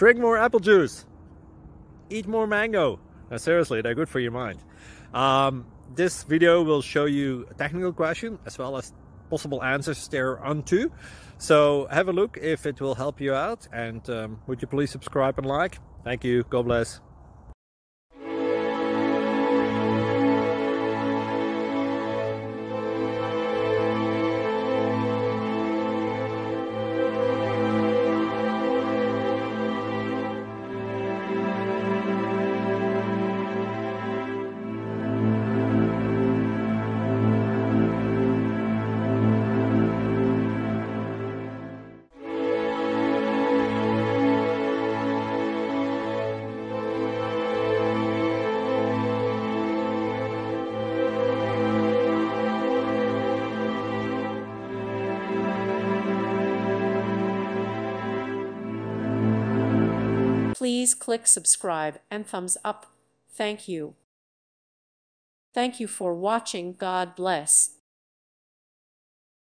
Drink more apple juice. Eat more mango. Now, seriously, they're good for your mind. This video will show you a technical question as well as possible answers thereunto. So have a look if it will help you out, and would you please subscribe and like? Thank you. God bless. Please click subscribe and thumbs up. Thank you. Thank you for watching. God bless.